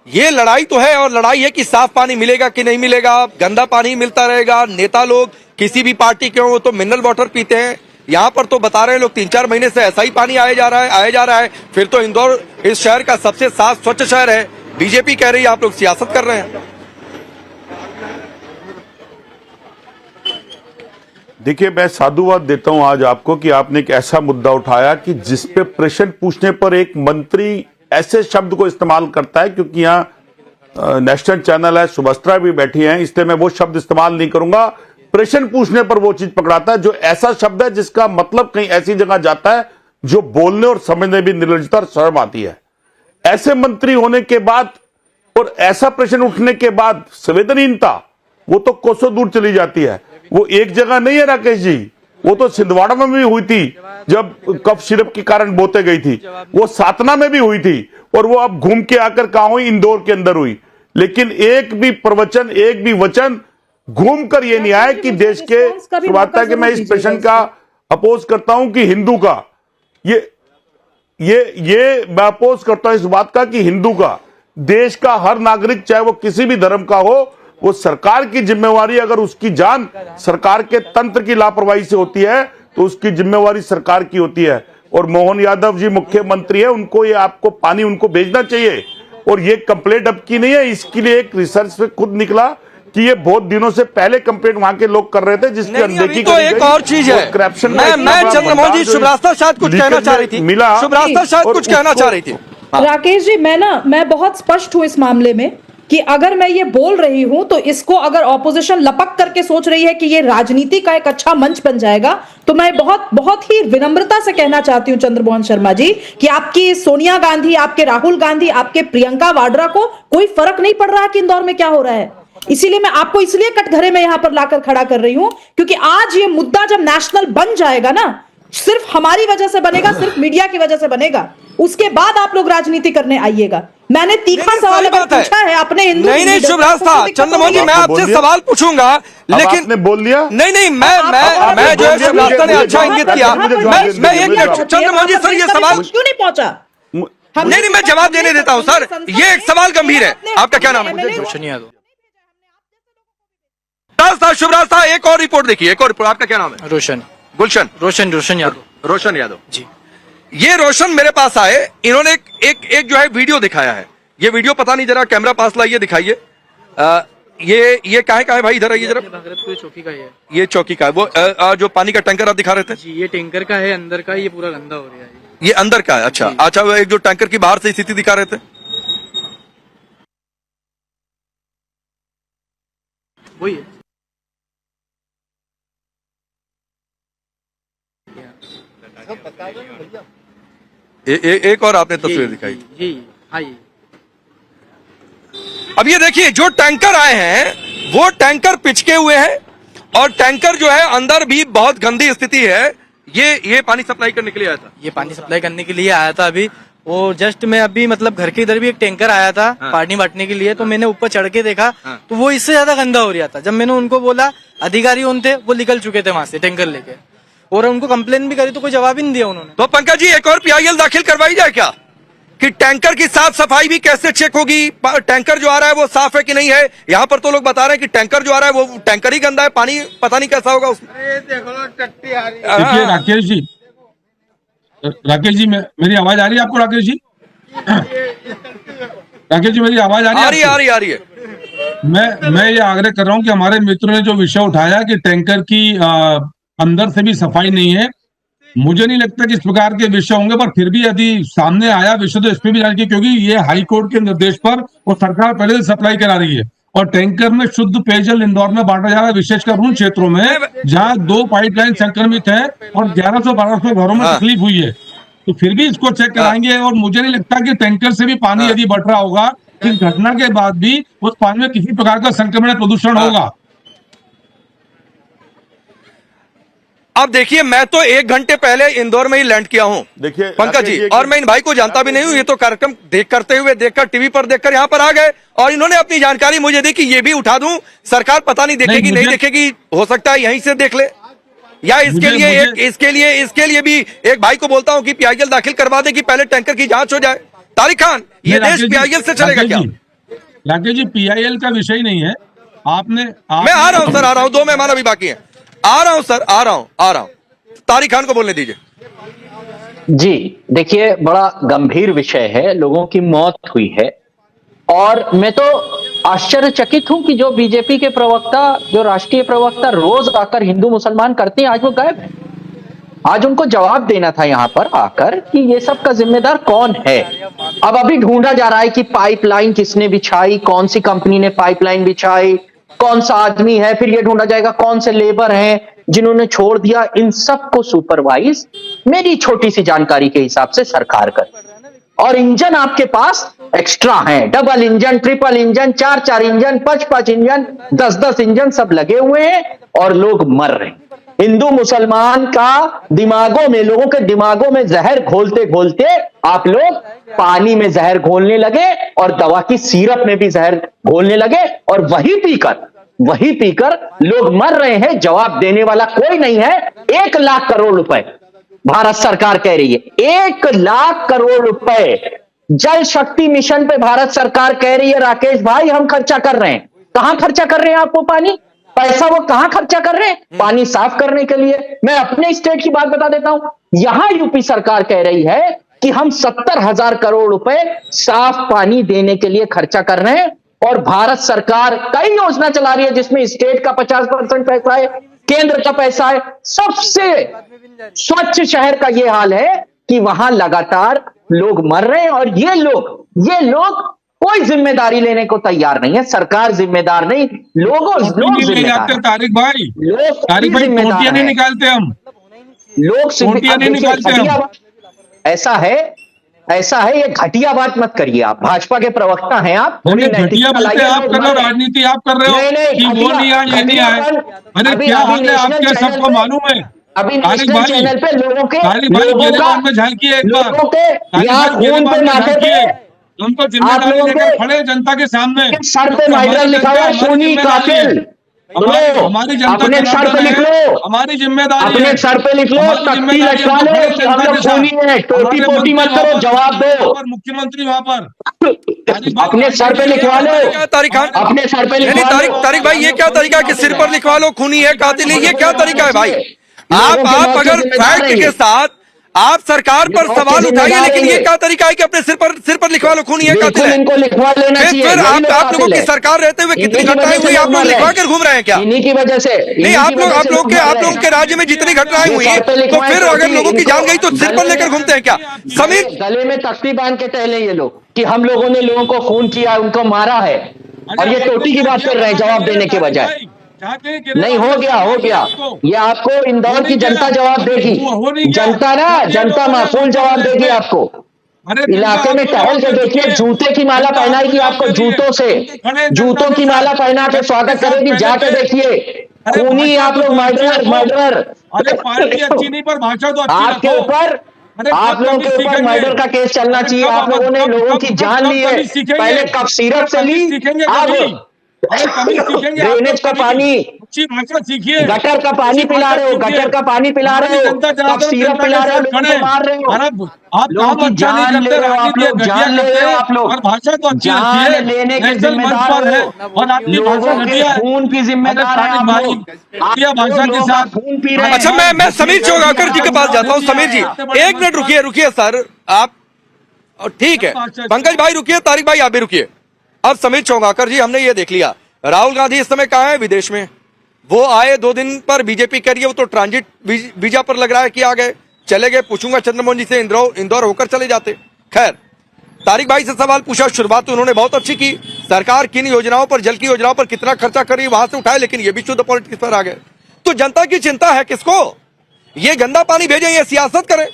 ये लड़ाई तो है, और लड़ाई है कि साफ पानी मिलेगा कि नहीं मिलेगा, गंदा पानी मिलता रहेगा। नेता लोग किसी भी पार्टी के हो, वो तो मिनरल वाटर पीते हैं। यहाँ पर तो बता रहे हैं लोग 3-4 महीने से ऐसा ही पानी आया जा रहा है। फिर तो इंदौर इस शहर का सबसे साफ स्वच्छ शहर है। बीजेपी कह रही है आप लोग सियासत कर रहे हैं। देखिए, मैं साधुवाद देता हूं आज आपको कि आपने एक ऐसा मुद्दा उठाया कि जिस पे प्रश्न पूछने पर एक मंत्री ऐसे शब्द को इस्तेमाल करता है, क्योंकि यहाँ नेशनल चैनल है, सुभस्त्रा भी बैठी हैं, इसलिए मैं वो शब्द इस्तेमाल नहीं करूंगा। प्रश्न पूछने पर वो चीज पकड़ाता है जो ऐसा शब्द है जिसका मतलब कहीं ऐसी जगह जाता है जो बोलने और समझने भी निर्लजता और शर्म आती है। ऐसे मंत्री होने के बाद और ऐसा प्रश्न उठने के बाद संवेदनहीनता वो तो कोसों दूर चली जाती है। वो एक जगह नहीं है राकेश जी, वो तो छिंदवाड़ा में भी हुई थी जब कफ सिरप के कारण बोते गई थी, वो सातना में भी हुई थी, और वो अब घूम के आकर कहां हुई? इंदौर के अंदर हुई। लेकिन एक भी प्रवचन, एक भी वचन घूम कर ये नहीं आया कि देश के शुरुआत है कि मैं इस प्रश्न का अपोज करता हूं कि हिंदू का ये मैं अपोज करता हूं इस बात का कि हिंदू का, देश का हर नागरिक चाहे वो किसी भी धर्म का हो, वो सरकार की जिम्मेवारी, अगर उसकी जान सरकार के तंत्र की लापरवाही से होती है तो उसकी जिम्मेवारी सरकार की होती है। और मोहन यादव जी मुख्यमंत्री है, उनको ये आपको पानी उनको भेजना चाहिए। और ये कंप्लेंट अब की नहीं है, इसके लिए एक रिसर्च से खुद निकला कि ये बहुत दिनों से पहले कंप्लेंट वहां के लोग कर रहे थे, जिसकी अनदेखी तो एक और चीज है। करप्शन मैं चंद्रमोहन जी, शुभ्रास्ता शायद कुछ कहना चाह रही थी, मिला, शुभ्रास्ता शायद कुछ कहना चाह रही थी। राकेश जी, मैं बहुत स्पष्ट हूं इस मामले में कि अगर मैं ये बोल रही हूं तो इसको अगर ऑपोजिशन लपक करके सोच रही है कि ये राजनीति का एक अच्छा मंच बन जाएगा, तो मैं बहुत ही विनम्रता से कहना चाहती हूं चंद्रमोहन शर्मा जी कि आपकी सोनिया गांधी, आपके राहुल गांधी, आपके प्रियंका वाड्रा को कोई फर्क नहीं पड़ रहा कि इंदौर में क्या हो रहा है। इसीलिए मैं आपको इसलिए कटघरे में यहां पर लाकर खड़ा कर रही हूं क्योंकि आज ये मुद्दा जब नेशनल बन जाएगा ना, सिर्फ हमारी वजह से बनेगा, सिर्फ मीडिया की वजह से बनेगा, उसके बाद आप लोग राजनीति करने आइएगा। मैंने तीखा सवाल अगर पूछा है अपने हिंदू, नहीं शुभ्रास्ता, चंद्रमोहन जी मैं आपसे सवाल पूछूंगा, लेकिन आपने बोल दिया। नहीं मैं जो है शुभ्रास्ता ने अच्छा इंगित किया। मैं एक मिनट, चंद्रमोहन जी सर, ये सवाल क्यों नहीं पहुंचा? नहीं मैं जवाब देने देता हूं सर, ये एक सवाल गंभीर है। आपका क्या नाम है? रोशन यादव। शुभ्रास्ता, एक और रिपोर्ट देखिए, एक और रिपोर्ट। आपका क्या नाम है? रोशन यादव। रोशन यादव जी। ये रोशन मेरे पास आए, इन्होंने एक जो है वीडियो दिखाया है। ये वीडियो पता नहीं, जरा कैमरा पास लाइए, दिखाइए। ये काहे का है भाई? इधर आइए जरा। भगतपुर चौकी का है ये चौकी का है। वो जो पानी का टैंकर आप दिखा रहे थे जी, ये टैंकर का है, अंदर का, ये पूरा गंदा हो रहा है। ये अंदर का है। अच्छा वो एक जो टैंकर की बाहर से स्थिति दिखा रहे थे, वही है। एक और आपने तस्वीर दिखाई। हाँ, अब ये देखिए, जो टैंकर आए हैं वो टैंकर पिचके हुए हैं, और टैंकर जो है अंदर भी बहुत गंदी स्थिति है। ये पानी सप्लाई करने के लिए आया था। ये पानी सप्लाई करने के लिए आया था अभी। और जस्ट मैं अभी मतलब घर के इधर भी एक टैंकर आया था पानी बांटने के लिए, तो मैंने ऊपर चढ़ के देखा तो वो इससे ज्यादा गंदा हो रहा था। जब मैंने उनको बोला, अधिकारी उन थे, वो निकल चुके थे वहां से टैंकर लेके, और उनको कंप्लेन भी करी तो कोई जवाब ही नहीं दिया उन्होंने। तो पंकज जी, एक और PIL दाखिल करवाई जाए क्या कि टैंकर की साफ सफाई भी कैसे चेक होगी? टैंकर जो आ रहा है वो साफ है कि नहीं है? यहाँ पर तो लोग बता रहे हैं कि टैंकर जो आ रहा है वो टैंकर ही गंदा है, पानी पता नहीं कैसा होगा उसमें। देखिए राकेश जी मेरी आवाज आ रही है आपको? राकेश जी मेरी आवाज आ रही है? मैं ये आग्रह कर रहा हूँ कि हमारे मित्रों ने जो विषय उठाया कि टैंकर की अंदर से भी सफाई नहीं है, मुझे नहीं लगता कि इस प्रकार के विषय होंगे, पर फिर भी यदि सामने आया विषय तो इस पे भी जानिए, क्योंकि ये हाई कोर्ट के निर्देश पर और सरकार पहले से सप्लाई करा रही है और टैंकर में शुद्ध पेयजल इंदौर में बांटा जा रहा है, विशेषकर उन क्षेत्रों में जहां 2 पाइपलाइन संक्रमित है और 1100-1200 घरों में तकलीफ हुई है। तो फिर भी इसको चेक कराएंगे और मुझे नहीं लगता कि टैंकर से भी पानी यदि बढ़ रहा होगा इस घटना के बाद भी उस पानी में किसी प्रकार का संक्रमण प्रदूषण होगा। अब देखिए, मैं तो 1 घंटे पहले इंदौर में ही लैंड किया हूं, देखिए पंकज जी, और मैं इन भाई को जानता भी नहीं हूं। ये तो कार्यक्रम देखकर टीवी पर देखकर यहां पर आ गए और इन्होंने अपनी जानकारी मुझे दी कि ये भी उठा दूं। सरकार पता नहीं देखेगी नहीं देखेगी, हो सकता है यहीं से देख ले, या इसके लिए भी एक भाई को बोलता हूं कि पीआईएल दाखिल करवा दे कि पहले टैंकर की जांच हो जाए। तारिक खान, ये देश पीआईएल से चलेगा क्या? राकेश जी, पीआईएल का विषय ही नहीं है। मैं आ रहा हूं सर, आ रहा हूं, 2 मेहमान अभी बाकी हैं। आ रहा हूं सर, आ रहा हूं। तारिक खान को बोलने दीजिए। जी देखिए, बड़ा गंभीर विषय है, लोगों की मौत हुई है और मैं तो आश्चर्यचकित हूं कि जो बीजेपी के प्रवक्ता, जो राष्ट्रीय प्रवक्ता रोज आकर हिंदू मुसलमान करते हैं, आज वो गायब है। आज उनको जवाब देना था यहां पर आकर कि ये सब का जिम्मेदार कौन है। अब अभी ढूंढा जा रहा है कि पाइपलाइन किसने बिछाई, कौन सी कंपनी ने पाइपलाइन बिछाई, कौन सा आदमी है, फिर ये ढूंढा जाएगा कौन से लेबर हैं जिन्होंने छोड़ दिया। इन सब को सुपरवाइज मेरी छोटी सी जानकारी के हिसाब से सरकार कर, और इंजन आपके पास एक्स्ट्रा हैं, double engine, triple engine, 4-4 engine, 5-5 engine, 10-10 engine सब लगे हुए हैं और लोग मर रहे हैं। हिंदू मुसलमान का दिमागों में, लोगों के दिमागों में जहर घोलते घोलते आप लोग पानी में जहर घोलने लगे और दवा की सिरप में भी जहर घोलने लगे और वही पीकर लोग मर रहे हैं। जवाब देने वाला कोई नहीं है। 1 लाख करोड़ रुपए भारत सरकार कह रही है, 1 लाख करोड़ रुपए जल शक्ति मिशन पे भारत सरकार कह रही है राकेश भाई हम खर्चा कर रहे हैं। कहां खर्चा कर रहे हैं आप वो पानी, पैसा वो कहां खर्चा कर रहे हैं? पानी साफ करने के लिए। मैं अपने स्टेट की बात बता देता हूं, यहां यूपी सरकार कह रही है कि हम 70,000 करोड़ रुपए साफ पानी देने के लिए खर्चा कर रहे हैं और भारत सरकार कई योजना चला रही है जिसमें स्टेट का 50% पैसा है, केंद्र का पैसा है। सबसे स्वच्छ शहर का ये हाल है कि वहां लगातार लोग मर रहे हैं और ये लोग कोई जिम्मेदारी लेने को तैयार नहीं है। सरकार जिम्मेदार नहीं, लोग जिम्मेदार। तारिक भाई टोटियां नहीं निकालते हम, लोग नहीं निकालते हम। ऐसा है, ये घटिया बात मत करिए आप। भाजपा के प्रवक्ता हैं आप, घटिया बातें आप कर रहे हो, राजनीति आप कर रहे हो कि वो नहीं आए, ये नहीं आए। अरे क्या हाल है आपके, सबको मालूम है। अभी नेशनल चैनल पे लोगों के झांकिए एक बार, उनको जिम्मेदारी लेकर खड़े जनता के सामने। सर पे माइडर लिखा हुआ खूनी कातिल, हमारी जनता अपने सर पे लिख लो, हमारी जिम्मेदारी, अपने सर पे लिख लो, तख्ती लटका लो, हम लोग खूनी है, टोटी पोटी मत करो, जवाब दो। मुख्यमंत्री वहां पर अपने सर पे लिखवा लो, तारिक खान अपने सर पे लिखवा लो। तारिक भाई, ये क्या तरीका है कि सिर पर लिखवा लो खूनी है कातिल है, ये क्या तरीका है भाई? आप अगर फैक्ट के साथ आप सरकार पर सवाल उठाइए, लेकिन ये क्या तरीका है कि अपने सिर पर लिखवा लो खूनी है कातिल है? इनको लिखवा लेना चाहिए। फिर आप लोगों की सरकार रहते हुए कितनी घटनाएं हुई, आप लोग लिखवा कर घूम रहे हैं क्या? इन्हीं की वजह से नहीं, आप लोगों के राज्य में जितनी घटनाएं हुई तो फिर अगर लोगों की जान गई तो सिर पर लेकर घूमते हैं क्या? समीर, गले में तख्ती बांध के टहले ये लोग कि हम लोगों ने लोगों को खून किया, उनको मारा है, और ये टोटी की बात कर रहे हैं जवाब देने के बजाय। नहीं, हो गया। ये आपको इंदौर की जनता जवाब देगी। जनता माकूल जवाब देगी आपको। इलाके में टहल के देखिए, जूते की माला पहनाएगी आपको, जूतों की माला पहना के स्वागत करेगी। जाके देखिए, खूनी आप लोग, मर्डरर। आपके ऊपर, आप लोगों के ऊपर मर्डर का केस चलना चाहिए। आप लोगों ने लोगों की जान ली है, पहले कफ सिरप से ली, अब ड्रेनेज का पानी, गटर का पानी पिला रहे हो, कफ सिरप पिला रहे हो, लोगों को मार रहे हो, लोगों की जान ले रहे हो, आप लोग जान ले रहे हो, आप लोग जान लेने के जिम्मेदार हो, लोगों के खून की जिम्मेदार है आप लोग। खून पी रहे हैं। अच्छा, मैं समीर चौगाकर जी के पास जाता हूँ। समीर जी, 1 मिनट रुकिए सर, आप ठीक है, पंकज भाई रुकिए, तारिक भाई आप भी रुकिए। अब समीर चौगाकर जी, हमने ये देख लिया राहुल गांधी इस समय कहाँ है? विदेश में। वो आए 2 दिन पर, बीजेपी कह रही है वो तो ट्रांजिट वीजा पर लग रहा है कि आ गए। चले गए, पूछूंगा चंद्रमोहन जी से, इंदौर होकर चले जाते। खैर, तारिक भाई से सवाल पूछा, शुरुआत तो उन्होंने बहुत अच्छी की, सरकार किन योजनाओं पर, जल की योजनाओं पर कितना खर्चा कर रही है वहां से उठाए, लेकिन ये भी शुद्ध पॉलिटिक्स पर आ गए। तो जनता की चिंता है किसको? ये गंदा पानी भेजें, ये सियासत करें।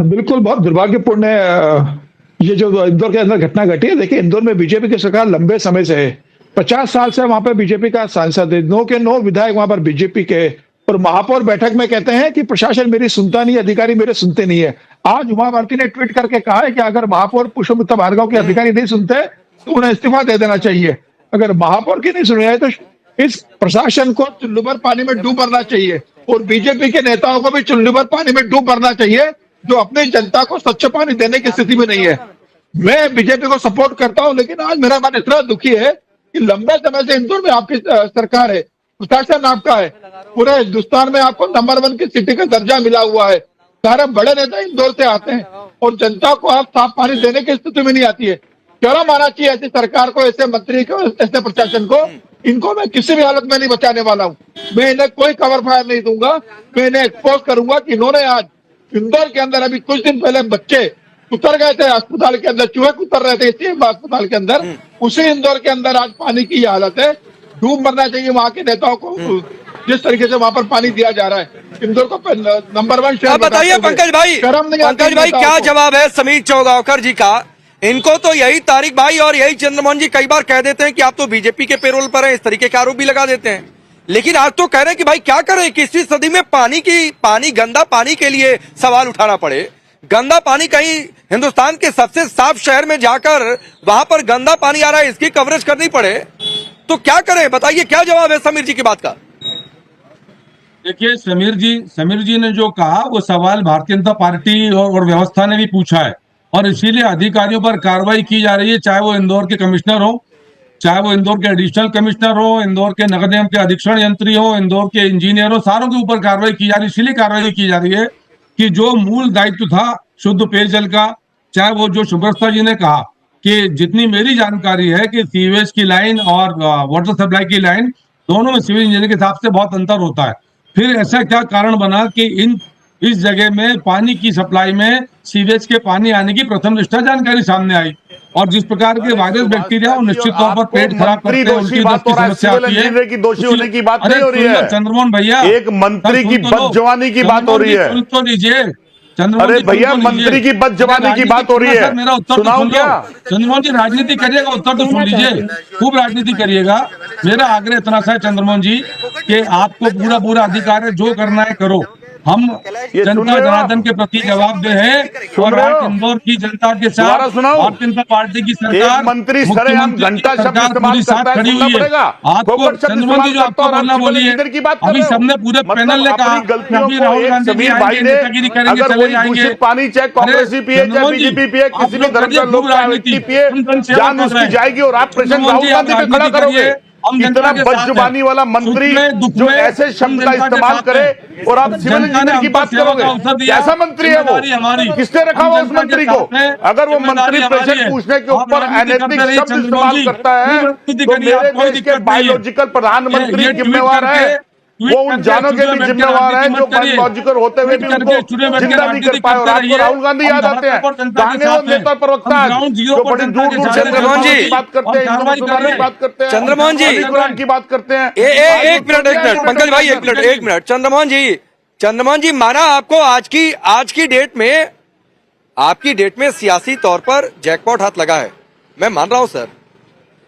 बिल्कुल, बहुत दुर्भाग्यपूर्ण है ये जो इंदौर के अंदर घटना घटी है। देखिए, इंदौर में बीजेपी की सरकार लंबे समय से है, 50 साल से वहां पर बीजेपी का सांसद है, 9 के 9 विधायक वहां पर बीजेपी के, और महापौर बैठक में कहते हैं कि प्रशासन मेरी सुनता नहीं, अधिकारी मेरे सुनते नहीं है। आज उमा भारती ने ट्वीट करके कहा है कि अगर महापौर पुष्पमित्रा भार्गव के अधिकारी नहीं सुनते तो उन्हें इस्तीफा दे देना चाहिए। अगर महापौर की नहीं सुन रहे तो इस प्रशासन को चुल्लू भर पानी में डूब मरना चाहिए, और बीजेपी के नेताओं को भी चुल्लू भर पानी में डूब मरना चाहिए, जो अपनी जनता को स्वच्छ पानी देने की स्थिति में नहीं है। मैं बीजेपी को सपोर्ट करता हूं, लेकिन आज मेरा मन इतना दुखी है कि लंबे समय से इंदौर में आपकी सरकार है, प्रशासन आपका है, पूरे हिंदुस्तान में आपको नंबर 1 की सिटी का दर्जा मिला हुआ है, सारे बड़े नेता इंदौर से आते हैं, और जनता को आप साफ पानी देने की स्थिति में नहीं आती है। क्या माना चाहिए ऐसी सरकार को, ऐसे मंत्री को, ऐसे प्रशासन को? इनको मैं किसी भी हालत में नहीं बचाने वाला हूँ। मैं इन्हें कोई कवर फायर नहीं दूंगा, मैं इन्हें एक्सपोज करूंगा कि इन्होंने आज इंदौर के अंदर अभी कुछ दिन पहले बच्चे उतर गए थे अस्पताल के अंदर, चूहे उतर रहे थे इसी अस्पताल के अंदर, उसी इंदौर के अंदर आज पानी की ये हालत है। डूब मरना चाहिए वहां के नेताओं को, जिस तरीके से वहां पर पानी दिया जा रहा है। इंदौर को नंबर 1 शहर बताइए पंकज भाई, क्या जवाब है समीर चौगांवकर जी का? इनको तो यही तारिक भाई और यही चंद्रमोहन जी कई बार कह देते हैं कि आप तो बीजेपी के पेरोल पर हैं, इस तरीके के आरोप भी लगा देते हैं, लेकिन आज तो कह रहे हैं कि भाई क्या करें, 21वीं सदी में पानी गंदा पानी के लिए सवाल उठाना पड़े। गंदा पानी कहीं हिंदुस्तान के सबसे साफ शहर में जाकर वहां पर गंदा पानी आ रहा है, इसकी कवरेज करनी पड़े, तो क्या करें? बताइए क्या जवाब है समीर जी की बात का? देखिए, समीर जी ने जो कहा वो सवाल भारतीय जनता पार्टी और व्यवस्था ने भी पूछा है, और इसीलिए अधिकारियों पर कार्रवाई की जा रही है, चाहे वो इंदौर के कमिश्नर हो, चाहे वो इंदौर के एडिशनल कमिश्नर हो, इंदौर के नगर निगम के अधीक्षण यंत्री हो, इंदौर के इंजीनियर हो, सारों के ऊपर कार्रवाई की जा रही है। इसीलिए कार्रवाई की जा रही है कि जो मूल दायित्व था शुद्ध पेयजल का, चाहे वो जो सुब्रता जी ने कहा कि जितनी मेरी जानकारी है कि सीवेज की लाइन और वाटर सप्लाई की लाइन दोनों में सिविल इंजीनियर के हिसाब से बहुत अंतर होता है। फिर ऐसा क्या कारण बना कि इस जगह में पानी की सप्लाई में सीवेज के पानी आने की प्रथम दृष्टया जानकारी सामने आई, और जिस प्रकार के वायरस बैक्टीरिया और निश्चित तौर पर पेट खराब करते हैं, उल्टी दस्त की समस्या आती है। की दोषी होने की बात नहीं हो रही है चंद्रमोहन भैया, एक मंत्री की बदजवानी की बात हो रही है। सुन तो लीजिए अरे भैया, मंत्री की बदजवानी की बात हो रही है, मेरा उत्तर सुनाओ क्या? चंद्रमोहन जी राजनीति करिएगा, उत्तर तो सुन लीजिए, खूब राजनीति करिएगा। मेरा आग्रह इतना सा है चंद्रमोहन जी कि आपको पूरा अधिकार है, जो करना है करो। हम जनता जनार्दन के प्रति जवाबदेह है, और आज इंदौर की जनता के साथ भारतीय जनता पार्टी की सरकार, मंत्री सरेआम घंटा शब्द इस्तेमाल करता है, खड़ी हुई है। आपको चंद्रमोहन जी जो आपको बोलना बोलिए, अभी सबने पूरे पैनल ने कहा कि राहुल गांधी जी आएंगे, नेतागिरी करेंगे, चले जाएंगे। पानी चाहे कांग्रेस ही पिए, चाहे बीजेपी पिए, किसी भी धर्म का लोग पिए, जान उसकी जाएगी, और आप प्रेसिडेंट राहुल गांधी पे खड़ा करोगे। इतना बदजुबानी वाला मंत्री जो ऐसे शब्द का इस्तेमाल करे, और आप सिविल इंजीनियर की बात करोगे, कैसा मंत्री है वो? किसने रखा हुआ उस मंत्री को? अगर वो मंत्री प्रश्न पूछने के ऊपर अनैतिक शब्द इस्तेमाल करता है, तो मेरे देश के बायोलॉजिकल प्रधानमंत्री जिम्मेवार है, वो उन जानों के भी जिम्मेवार है जो बायोलॉजिकल होते हुए भी उनको जिंदा नहीं कर पाए। और आपको राहुल गांधी याद आते हैं, कहानी वो नेता प्रवक्ता जो बड़ी दूर दूर से चंद्रमोहन जी बात करते हैं, बात करते हैं, चंद्रमोहन जी की बात करते हैं। एक मिनट पंकज भाई, एक मिनट चंद्रमोहन जी, माना आपको आज की डेट में सियासी तौर पर जैकपॉट हाथ लगा है, मैं मान रहा हूं सर,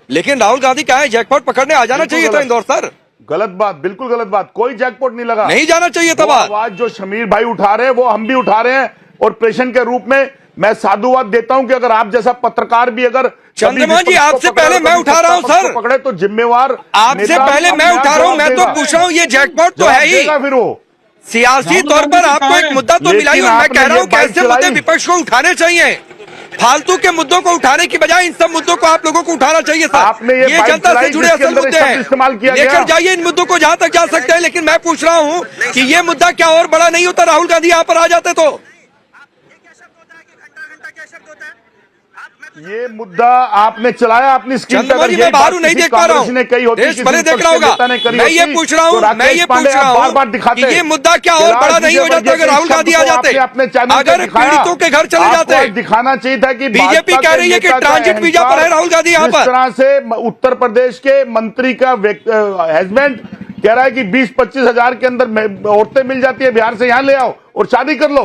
लेकिन राहुल गांधी कहा है जैकपॉट पकड़ने आ जाना चाहिए था इंदौर सर। गलत बात, बिल्कुल गलत बात, कोई जैकपॉट नहीं लगा, नहीं जाना चाहिए था। आवाज जो शमीर भाई उठा रहे हैं वो हम भी उठा रहे हैं, और प्रेषण के रूप में मैं साधुवाद देता हूं कि अगर आप जैसा पत्रकार भी अगर चंद्रमोहन जी आपसे पहले मैं उठा रहा हूं सर, पकड़े तो जिम्मेवार आपसे पहले मैं उठा रहा हूं, मैं तो पूछ रहा हूं ये जैकपॉट तो है ही, फिर वो सियासी तौर पर आपको एक मुद्दा तो मिला ही, और मैं कह रहा हूं कि ऐसे मुद्दे विपक्ष को उठाने चाहिए, फालतू के मुद्दों को उठाने की बजाय इन सब मुद्दों को आप लोगों को उठाना चाहिए सर। आपने ये जनता से जुड़े असल मुद्दे हैं, इस्तेमाल किया, लेकर जाइए इन मुद्दों को जहां तक जा सकते हैं, लेकिन मैं पूछ रहा हूं कि ये मुद्दा क्या और बड़ा नहीं होता, राहुल गांधी यहां पर आ जाते तो? ये मुद्दा आपने चलाया अपनी स्क्रीन पे। चंद्रमा जी, मैं बाहर नहीं देख पा रहा हूँ, ने कही होती, देश भले देख रहा होगा। मैं ये पूछ रहा हूँ कि ये मुद्दा क्या और बड़ा नहीं हो जाता अगर राहुल गांधी आ जाते, अगर पीड़ितों के घर चले जाते। दिखाना चाहिए था कि बीजेपी कह रही है कि ट्रांजिट वीजा पर है राहुल गांधी यहाँ पर। इस तरह से उत्तर प्रदेश के मंत्री का हस्बैंड कह रहा है कि 20-25 हजार के अंदर औरतें मिल जाती है, बिहार से यहाँ ले आओ और शादी कर लो।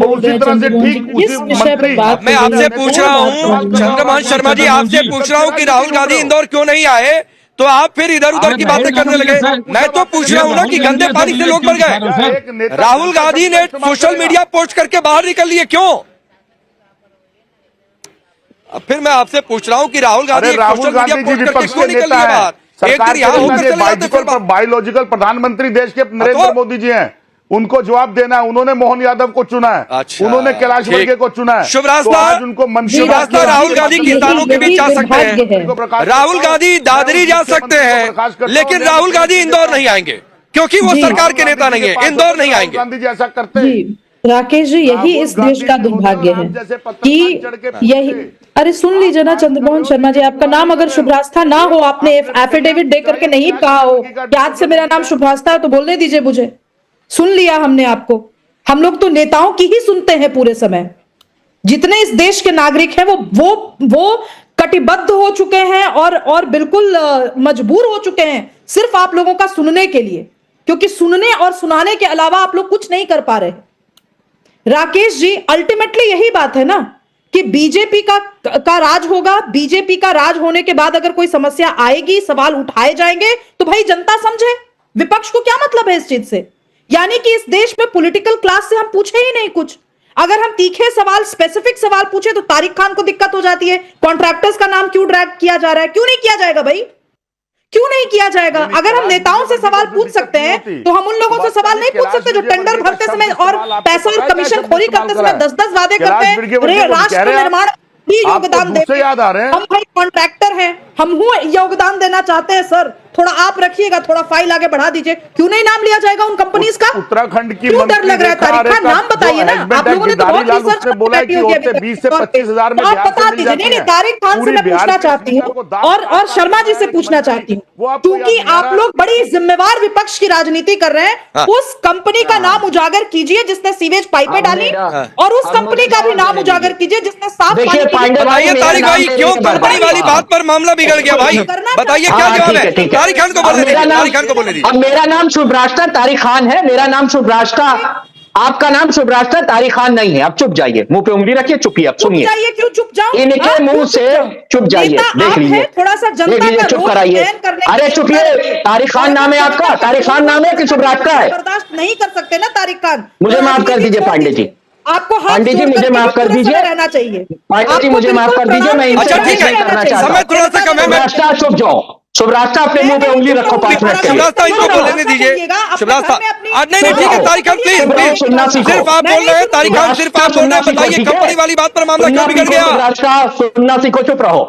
तो उसी तरह से ठीक उसी मंत्री, मैं आपसे पूछ रहा हूँ चंद्रमोहन शर्मा जी, आपसे पूछ रहा हूँ कि राहुल गांधी इंदौर क्यों नहीं आए, तो आप फिर इधर उधर की बातें करने लगे। मैं तो पूछ रहा हूँ ना कि गंदे पानी से लोग मर गए, राहुल गांधी ने सोशल मीडिया पोस्ट करके बाहर निकल लिए, क्यों? अब फिर मैं आपसे पूछ रहा हूँ कि Rahul Gandhi social media post करके क्यों निकल लिए बाहर? सरकार के बायोलॉजिकल प्रधानमंत्री देश के नरेंद्र मोदी जी हैं, उनको जवाब देना है। उन्होंने मोहन यादव को चुना है, उन्होंने कैलाश वर्गीय को चुना है। शुभरास्ता उनको राहुल गांधी किसानों के बीच जा सकते हैं, राहुल गांधी दादरी जा सकते हैं, लेकिन राहुल गांधी इंदौर नहीं आएंगे क्योंकि वो सरकार के नेता नहीं है, इंदौर नहीं आएंगे। गांधी जी ऐसा करते हैं। राकेश जी, यही इस देश का दुर्भाग्य है कि यही, अरे सुन लीजिए ना चंद्रमोहन शर्मा जी, आपका नाम अगर शुभरास्ता ना हो, आपने एफिडेविट दे करके नहीं कहा हो कि आज से मेरा नाम शुभरास्ता है, तो बोलने दीजिए मुझे। सुन लिया हमने आपको। हम लोग तो नेताओं की ही सुनते हैं पूरे समय। जितने इस देश के नागरिक हैं वो कटिबद्ध हो चुके हैं और बिल्कुल मजबूर हो चुके हैं सिर्फ आप लोगों का सुनने के लिए, क्योंकि सुनने और सुनाने के अलावा आप लोग कुछ नहीं कर पा रहे। राकेश जी, अल्टीमेटली यही बात है ना कि बीजेपी का राज होगा। बीजेपी का राज होने के बाद अगर कोई समस्या आएगी, सवाल उठाए जाएंगे, तो भाई जनता समझे। विपक्ष को क्या मतलब है इस चीज से? यानी कि इस देश में पॉलिटिकल क्लास से हम पूछे ही नहीं कुछ। अगर हम तीखे सवाल, स्पेसिफिक सवाल पूछे तो तारिक खान को दिक्कत हो जाती है। कॉन्ट्रैक्टर्स का नाम क्यों ड्रैग किया जा रहा है? क्यों नहीं किया जाएगा भाई? क्यों नहीं किया जाएगा? अगर हम नेताओं से सवाल पूछ सकते हैं तो हम उन लोगों से सवाल नहीं पूछ सकते जो टेंडर भरते समय और पैसा और कमीशन खोरी करते समय 10-10 वादे करते हैं। राष्ट्र निर्माण भी योगदान देते हैं। हम भाई कॉन्ट्रैक्टर हैं, हम योगदान देना चाहते हैं सर, थोड़ा आप रखिएगा, थोड़ा फाइल आगे बढ़ा दीजिए। क्यों नहीं नाम लिया जाएगा उन कंपनीज का? उत्तराखंड की क्यों डर लग रहा है? तारिक खान नाम बताइए ना। आप लोगों ने तो बहुत रिसर्च बोला कि 20 से 25 हजार में आप बता दीजिए। नहीं, तारिक खान से मैं पूछना चाहती हूँ और शर्मा जी से पूछना चाहती हूँ, क्योंकि आप लोग बड़ी जिम्मेवार विपक्ष की राजनीति कर रहे हैं। उस कंपनी का नाम उजागर कीजिए जिसने सीवेज पाइपें डाली, और उस कंपनी का भी नाम उजागर कीजिए जिसने साफ बताइए तारिक भाई, क्यों कंपनी वाली बात पर मामला बिगड़ गया भाई? बताइए क्या जवाब है? तारिक खान को बोलने दीजिए, तारिक खान को बोलने दीजिए। अब मेरा नाम शुभराष्ट्र तारिक खान है, मेरा नाम शुभराष्ट्र, आपका नाम शुभराष्ट्र तारिक खान नहीं है। अब चुप जाइए, मुंह पे उंगली रखिए, चुपिए। अब सुनिए, क्यों चुप जाओ? इनके मुंह से चुप जाइए, देख लीजिए, थोड़ा सा जनता का चुप कराइए। अरे चुपिए, तारिक खान नाम है आपका? तारिक खान नाम है कि शुभराष्ट्र है? बर्दाश्त नहीं कर सकते ना तारिक खान। मुझे माफ कर दीजिए पांडे जी, आपको पांडे जी मुझे माफ कर दीजिए, रहना चाहिए। पांडे जी मुझे माफ कर दीजिए, मैं अच्छा ठीक है, समय थोड़ा सा कम है। शुभराष्ट्र चुप जाओ, शुभराष्ट्र अपने मुंह पे उंगली रखो 5 मिनट के लिए। शुभराष्ट्र इनको बोलने दीजिए। शुभराष्ट्र नहीं ठीक है तारिक खान प्लीज, सिर्फ आप बोल रहे हैं। तारिक खान सिर्फ आप बोल रहे हैं, बताइए कंपनी वाली बात पर मामला क्यों बिगड़ गया? शुभराष्ट्र सुनना सीखो, चुप रहो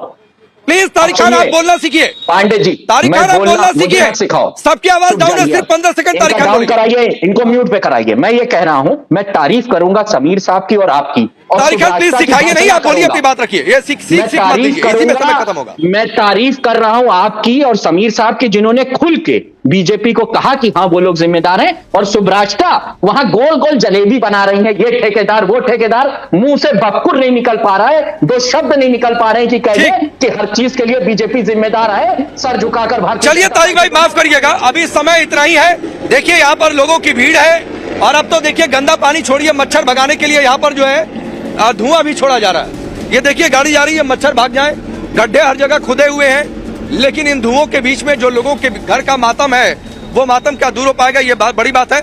प्लीज। तारिक खान आप बोलना सीखिए। पांडे जी, तारिक खान आप बोलना सीखिए, सिखाओ। सबकी आवाज डाउन है, सिर्फ 15 सेकंड तारिक खान कराइए, इनको म्यूट पे कराइए। मैं ये कह रहा हूं, मैं तारीफ करूंगा समीर साहब की और आपकी। तारिक खान प्लीज सिखाइए, नहीं आप बोलिए, अपनी बात रखिए। ये सीख मत लीजिए, इसी में समय खत्म होगा। मैं तारीफ कर रहा हूं आपकी और समीर साहब की, जिन्होंने खुल के बीजेपी को कहा कि हाँ वो लोग जिम्मेदार हैं, और सुभराष्ट्र वहां गोल गोल जलेबी बना रही है। ये ठेकेदार, वो ठेकेदार, मुंह से बक्कुर नहीं निकल पा रहा है, 2 शब्द नहीं निकल पा रहे हैं कि कहे कि हर चीज के लिए बीजेपी जिम्मेदार है, सर झुकाकर भारतीय। चलिए तारिक भाई माफ करिएगा, अभी समय इतना ही है। देखिए यहाँ पर लोगों की भीड़ है, और अब तो देखिए गंदा पानी छोड़िए, मच्छर भगाने के लिए यहाँ पर जो है धुआं भी छोड़ा जा रहा है। ये देखिए गाड़ी जा रही है, मच्छर भाग जाए, गड्ढे हर जगह खुदे हुए हैं, लेकिन इन धुओं के बीच में जो लोगों के घर का मातम है, वो मातम क्या दूर हो पाएगा? ये बात बड़ी बात है।